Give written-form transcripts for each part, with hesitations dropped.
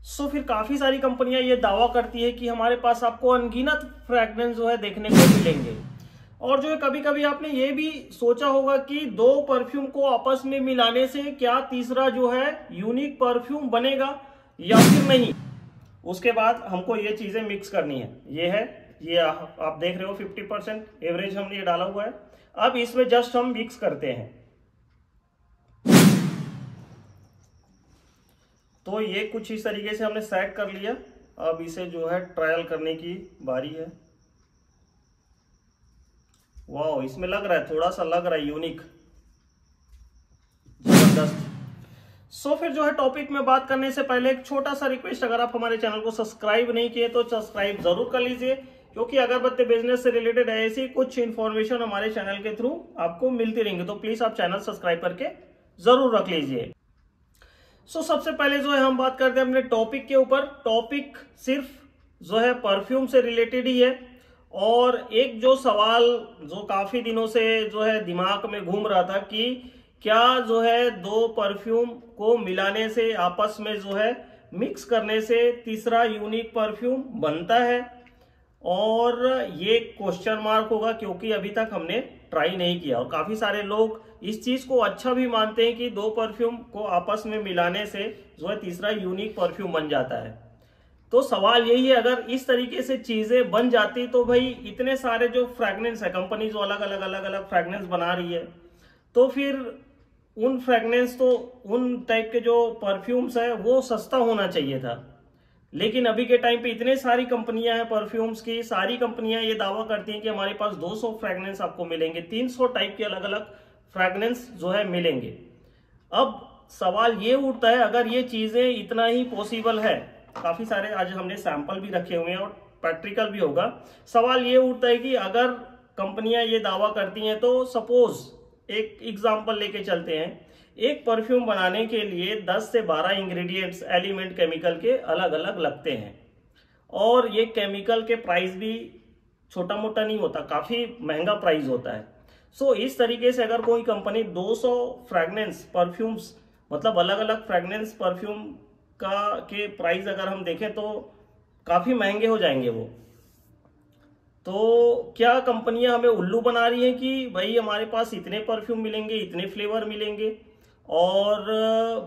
फिर काफी सारी कंपनियां ये दावा करती है कि हमारे पास आपको अनगिनत फ्रेग्रेंस जो है देखने को मिलेंगे। और जो है कभी कभी आपने ये भी सोचा होगा कि दो परफ्यूम को आपस में मिलाने से क्या तीसरा जो है यूनिक परफ्यूम बनेगा या फिर नहीं। उसके बाद हमको ये चीजें मिक्स करनी है। ये आप देख रहे हो 50% एवरेज हमने ये डाला हुआ है। अब इसमें जस्ट हम मिक्स करते हैं। तो ये कुछ इस तरीके से हमने सेट कर लिया। अब इसे जो है ट्रायल करने की बारी है। वाह, इसमें लग रहा है, थोड़ा सा लग रहा है यूनिक, जबरदस्त। फिर जो है टॉपिक में बात करने से पहले एक छोटा सा रिक्वेस्ट, अगर आप हमारे चैनल को सब्सक्राइब नहीं किए तो सब्सक्राइब जरूर कर लीजिए, क्योंकि अगरबत्ती बिजनेस से रिलेटेड ऐसी कुछ इन्फॉर्मेशन हमारे चैनल के थ्रू आपको मिलती रहेंगी। तो प्लीज आप चैनल सब्सक्राइब करके जरूर रख लीजिए। सबसे पहले जो है हम बात करते हैं अपने टॉपिक के ऊपर। टॉपिक सिर्फ जो है परफ्यूम से रिलेटेड ही है। और एक जो सवाल जो काफी दिनों से जो है दिमाग में घूम रहा था कि क्या जो है दो परफ्यूम को मिलाने से, आपस में जो है मिक्स करने से तीसरा यूनिक परफ्यूम बनता है। और ये क्वेश्चन मार्क होगा, क्योंकि अभी तक हमने ट्राई नहीं किया। और काफी सारे लोग इस चीज को अच्छा भी मानते हैं कि दो परफ्यूम को आपस में मिलाने से जो है तीसरा यूनिक परफ्यूम बन जाता है। तो सवाल यही है, अगर इस तरीके से चीजें बन जाती तो भाई इतने सारे जो फ्रेगनेंस है, कंपनी जो अलग अलग फ्रेगनेंस बना रही है, तो फिर उन फ्रेगनेंस, तो उन टाइप के जो परफ्यूम्स है वो सस्ता होना चाहिए था। लेकिन अभी के टाइम पे इतने सारी कंपनियां हैं परफ्यूम्स की, सारी कंपनियां ये दावा करती हैं कि हमारे पास 200 फ्रेगनेंस आपको मिलेंगे, 300 टाइप के अलग अलग फ्रेगनेंस जो है मिलेंगे। अब सवाल ये उठता है, अगर ये चीजें इतना ही पॉसिबल है, काफी सारे आज हमने सैंपल भी रखे हुए हैं और प्रैक्टिकल भी होगा। सवाल ये उठता है कि अगर कंपनियां ये दावा करती हैं, तो सपोज एक एग्जांपल लेके चलते हैं, एक परफ्यूम बनाने के लिए 10 से 12 इंग्रेडिएंट्स, एलिमेंट केमिकल के अलग अलग लगते हैं। और ये केमिकल के प्राइस भी छोटा मोटा नहीं होता, काफी महंगा प्राइस होता है। इस तरीके से अगर कोई कंपनी 200 फ्रेगनेंस परफ्यूम्स, मतलब अलग अलग फ्रेगनेंस परफ्यूम के प्राइस अगर हम देखें तो काफी महंगे हो जाएंगे वो। तो क्या कंपनियां हमें उल्लू बना रही हैं कि भाई हमारे पास इतने परफ्यूम मिलेंगे, इतने फ्लेवर मिलेंगे, और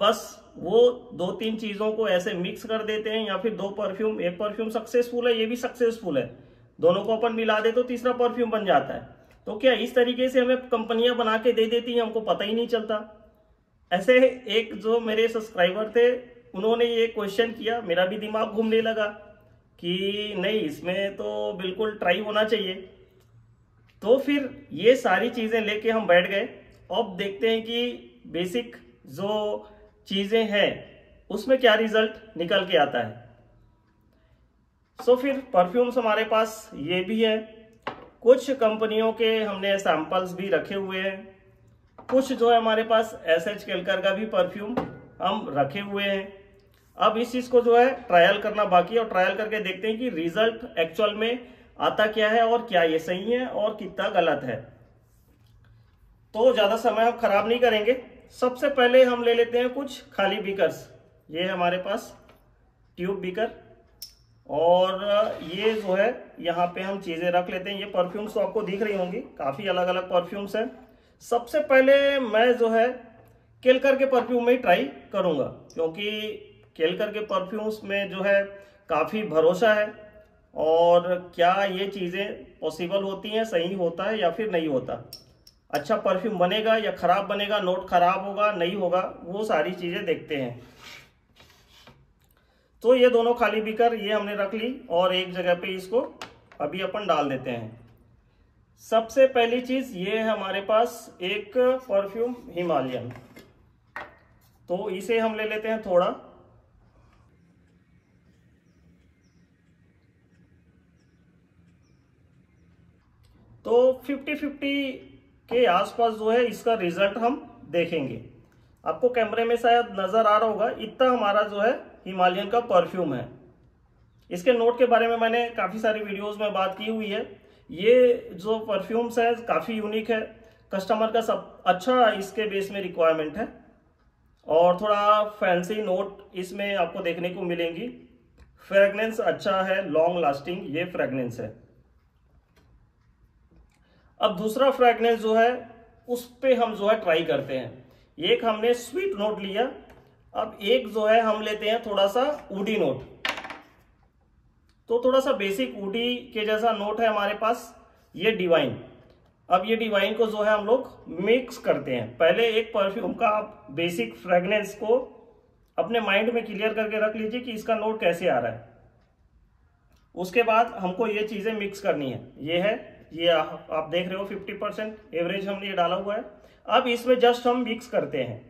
बस वो 2-3 चीजों को ऐसे मिक्स कर देते हैं, या फिर दो परफ्यूम, एक परफ्यूम सक्सेसफुल है, ये भी सक्सेसफुल है, दोनों को अपन मिला दे तो तीसरा परफ्यूम बन जाता है। तो क्या इस तरीके से हमें कंपनियां बना के दे देती हैं, हमको पता ही नहीं चलता। ऐसे एक जो मेरे सब्सक्राइबर थे, उन्होंने ये क्वेश्चन किया, मेरा भी दिमाग घूमने लगा कि नहीं, इसमें तो बिल्कुल ट्राई होना चाहिए। तो फिर ये सारी चीजें लेके हम बैठ गए। अब देखते हैं कि बेसिक जो चीजें हैं उसमें क्या रिजल्ट निकल के आता है। फिर परफ्यूम्स हमारे पास ये भी है, कुछ कंपनियों के हमने सैंपल्स भी रखे हुए हैं, कुछ जो है हमारे पास एसएच केलकर का भी परफ्यूम हम रखे हुए हैं। अब इस चीज को जो है ट्रायल करना बाकी है, और ट्रायल करके देखते हैं कि रिजल्ट एक्चुअल में आता क्या है, और क्या ये सही है और कितना गलत है। तो ज्यादा समय हम खराब नहीं करेंगे। सबसे पहले हम ले लेते हैं कुछ खाली बीकर्स। ये है हमारे पास ट्यूब बीकर, और ये जो है यहाँ पे हम चीजें रख लेते हैं। ये परफ्यूम्स तो आपको दिख रही होंगी, काफी अलग अलग परफ्यूम्स हैं। सबसे पहले मैं जो है केलकर के परफ्यूम में ही ट्राई करूंगा, क्योंकि केलकर के परफ्यूम्स में जो है काफी भरोसा है। और क्या ये चीजें पॉसिबल होती हैं, सही होता है या फिर नहीं होता, अच्छा परफ्यूम बनेगा या खराब बनेगा, नोट खराब होगा नहीं होगा, वो सारी चीजें देखते हैं। तो ये दोनों खाली बीकर ये हमने रख ली, और एक जगह पे इसको अभी अपन डाल देते हैं। सबसे पहली चीज ये है हमारे पास एक परफ्यूम हिमालयन, तो इसे हम ले लेते हैं थोड़ा। तो 50-50 के आसपास जो है इसका रिजल्ट हम देखेंगे। आपको कैमरे में शायद नजर आ रहा होगा, इतना हमारा जो है हिमालयन का परफ्यूम है। इसके नोट के बारे में मैंने काफी सारी वीडियोस में बात की हुई है। ये जो परफ्यूम्स है काफी यूनिक है, कस्टमर का सब अच्छा इसके बेस में रिक्वायरमेंट है। और थोड़ा फैंसी नोट इसमें आपको देखने को मिलेंगी। फ्रेगनेंस अच्छा है, लॉन्ग लास्टिंग ये फ्रेगनेंस है। अब दूसरा फ्रेगनेंस जो है उस पे हम जो है ट्राई करते हैं। एक हमने स्वीट नोट लिया, अब एक जो है हम लेते हैं थोड़ा सा वुडी नोट। तो थोड़ा सा बेसिक वुडी के जैसा नोट है हमारे पास, ये डिवाइन। अब ये डिवाइन को जो है हम लोग मिक्स करते हैं। पहले एक परफ्यूम का आप बेसिक फ्रेगनेंस को अपने माइंड में क्लियर करके रख लीजिए कि इसका नोट कैसे आ रहा है। उसके बाद हमको ये चीजें मिक्स करनी है। ये है, ये आप देख रहे हो 50% एवरेज हमने ये डाला हुआ है। अब इसमें जस्ट हम मिक्स करते हैं।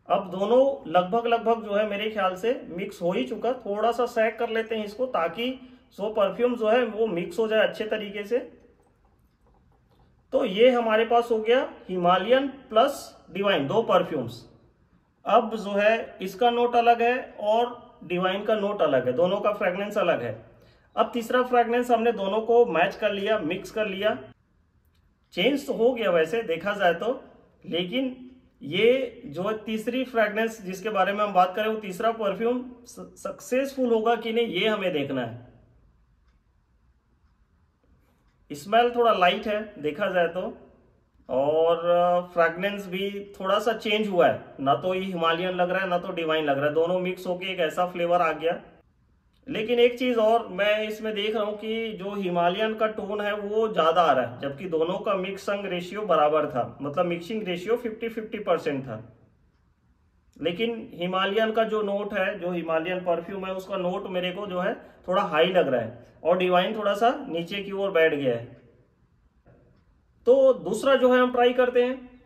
अब दोनों लगभग लगभग जो है मेरे ख्याल से मिक्स हो ही चुका। थोड़ा सा सैक कर लेते हैं इसको ताकि जो परफ्यूम जो है वो मिक्स हो जाए अच्छे तरीके से। तो ये हमारे पास हो गया हिमालयन प्लस डिवाइन, दो परफ्यूम्स। अब जो है इसका नोट अलग है और डिवाइन का नोट अलग है, दोनों का फ्रेगनेंस अलग है। अब तीसरा फ्रेगनेंस हमने दोनों को मैच कर लिया, मिक्स कर लिया। चेंज तो हो गया वैसे देखा जाए तो, लेकिन ये जो तीसरी फ्रेगनेंस जिसके बारे में हम बात करें वो तीसरा परफ्यूम सक्सेसफुल होगा कि नहीं ये हमें देखना है। स्मेल थोड़ा लाइट है देखा जाए तो, और फ्रेगनेंस भी थोड़ा सा चेंज हुआ है। ना तो ये हिमालयन लग रहा है ना तो डिवाइन लग रहा है, दोनों मिक्स होके एक ऐसा फ्लेवर आ गया। लेकिन एक चीज और मैं इसमें देख रहा हूं कि जो हिमालयन का टोन है वो ज्यादा आ रहा है, जबकि दोनों का मिक्सिंग रेशियो बराबर था, मतलब मिक्सिंग रेशियो 50-50% था। लेकिन हिमालयन का जो नोट है, जो हिमालयन परफ्यूम है उसका नोट मेरे को जो है थोड़ा हाई लग रहा है और डिवाइन थोड़ा सा नीचे की ओर बैठ गया है। तो दूसरा जो है हम ट्राई करते हैं।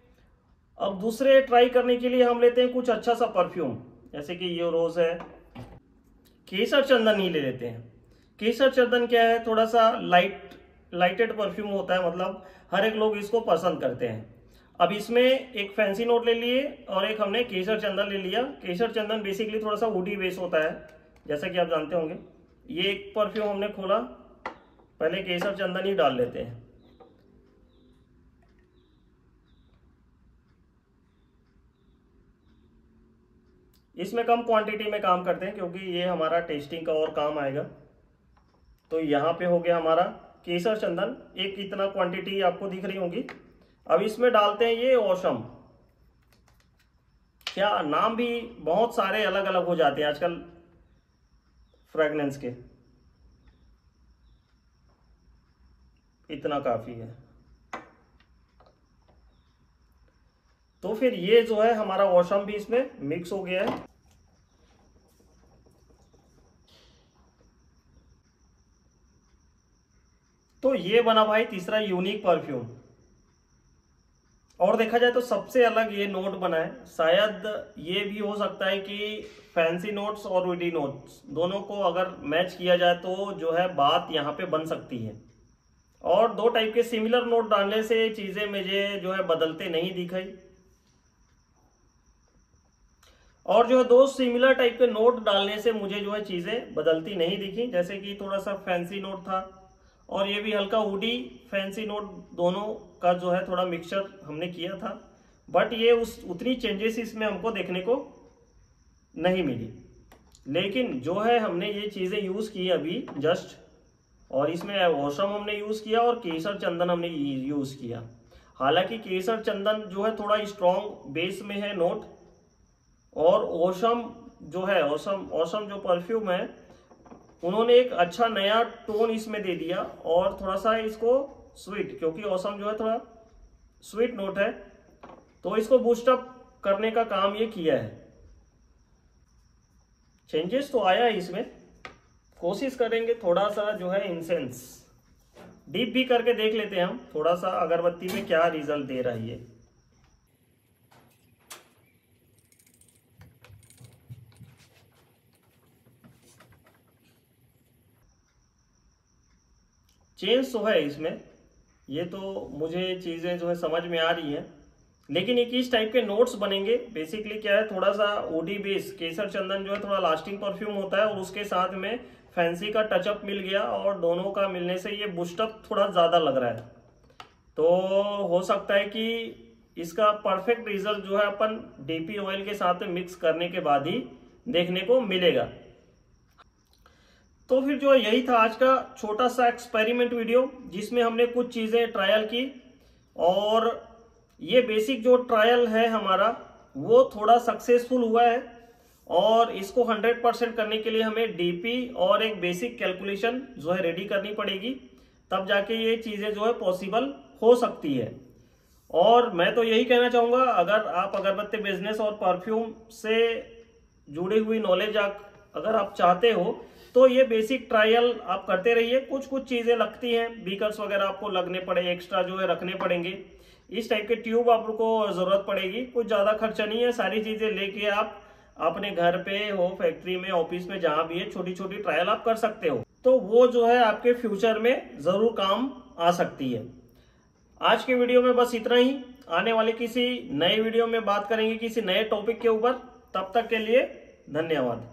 अब दूसरे ट्राई करने के लिए हम लेते हैं कुछ अच्छा सा परफ्यूम, जैसे कि ये रोज है। केसर चंदन ही ले लेते हैं। केसर चंदन क्या है, थोड़ा सा लाइटेड परफ्यूम होता है, मतलब हर एक लोग इसको पसंद करते हैं। अब इसमें एक फैंसी नोट ले लिए और एक हमने केसर चंदन ले लिया। केसर चंदन बेसिकली थोड़ा सा वुडी बेस होता है जैसा कि आप जानते होंगे। ये एक परफ्यूम हमने खोला, पहले केसर चंदन ही डाल लेते हैं। इसमें कम क्वांटिटी में काम करते हैं क्योंकि ये हमारा टेस्टिंग का और काम आएगा। तो यहाँ पे हो गया हमारा केसर चंदन, एक इतना क्वांटिटी आपको दिख रही होगी। अब इसमें डालते हैं ये ऑसम। क्या नाम भी बहुत सारे अलग अलग हो जाते हैं आजकल फ्रेगनेंस के, इतना काफी है। तो फिर ये जो है हमारा ऑसम भी इसमें मिक्स हो गया है। तो ये बना भाई तीसरा यूनिक परफ्यूम। और देखा जाए तो सबसे अलग ये नोट बना है। शायद ये भी हो सकता है कि फैंसी नोट्स और वुडी नोट्स दोनों को अगर मैच किया जाए तो जो है बात यहाँ पे बन सकती है। और दो टाइप के सिमिलर नोट डालने से चीजें मुझे जो है बदलते नहीं दिखाई, और जो है दो सिमिलर टाइप के नोट डालने से मुझे जो है चीजें बदलती नहीं दिखी। जैसे कि थोड़ा सा फैंसी नोट था और ये भी हल्का वुडी फैंसी नोट, दोनों का जो है थोड़ा मिक्सचर हमने किया था, बट ये उतनी चेंजेस इसमें हमको देखने को नहीं मिली। लेकिन जो है हमने ये चीजें यूज की अभी जस्ट, और इसमें ऑसम हमने यूज किया और केसर चंदन हमने यूज किया। हालांकि केसर चंदन जो है थोड़ा स्ट्रॉन्ग बेस में है नोट, और ऑसम जो है ऑसम जो परफ्यूम है उन्होंने एक अच्छा नया टोन इसमें दे दिया और थोड़ा सा इसको स्वीट, क्योंकि ऑसम जो है थोड़ा स्वीट नोट है, तो इसको बूस्टअप करने का काम ये किया है। चेंजेस तो आया है इसमें। कोशिश करेंगे थोड़ा सा जो है इंसेंस डीप भी करके देख लेते हैं हम, थोड़ा सा अगरबत्ती में क्या रिजल्ट दे रहा है ये। चेंज तो है इसमें, ये तो मुझे चीजें जो है समझ में आ रही है। लेकिन एक इस टाइप के नोट्स बनेंगे। बेसिकली क्या है, थोड़ा सा वुडी बेस, केसर चंदन जो है थोड़ा लास्टिंग परफ्यूम होता है और उसके साथ में फैंसी का टचअप मिल गया और दोनों का मिलने से ये बूस्टअप थोड़ा ज़्यादा लग रहा है। तो हो सकता है कि इसका परफेक्ट रिजल्ट जो है अपन डीपी ऑयल के साथ मिक्स करने के बाद ही देखने को मिलेगा। तो फिर जो यही था आज का छोटा सा एक्सपेरिमेंट वीडियो, जिसमें हमने कुछ चीज़ें ट्रायल की और ये बेसिक जो ट्रायल है हमारा वो थोड़ा सक्सेसफुल हुआ है। और इसको 100% करने के लिए हमें डीपी और एक बेसिक कैलकुलेशन जो है रेडी करनी पड़ेगी, तब जाके ये चीज़ें जो है पॉसिबल हो सकती है। और मैं तो यही कहना चाहूँगा, अगर आप अगरबत्ती बिजनेस और परफ्यूम से जुड़ी हुई नॉलेज अगर आप चाहते हो तो ये बेसिक ट्रायल आप करते रहिए। कुछ कुछ चीज़ें लगती हैं, बीकर्स वगैरह आपको लगने पड़े, एक्स्ट्रा जो है रखने पड़ेंगे, इस टाइप के ट्यूब आपको ज़रूरत पड़ेगी। कुछ ज़्यादा खर्चा नहीं है, सारी चीज़ें लेके आप अपने घर पे हो, फैक्ट्री में, ऑफिस में, जहां भी है, छोटी छोटी ट्रायल आप कर सकते हो। तो वो जो है आपके फ्यूचर में जरूर काम आ सकती है। आज के वीडियो में बस इतना ही। आने वाले किसी नए वीडियो में बात करेंगे किसी नए टॉपिक के ऊपर। तब तक के लिए धन्यवाद।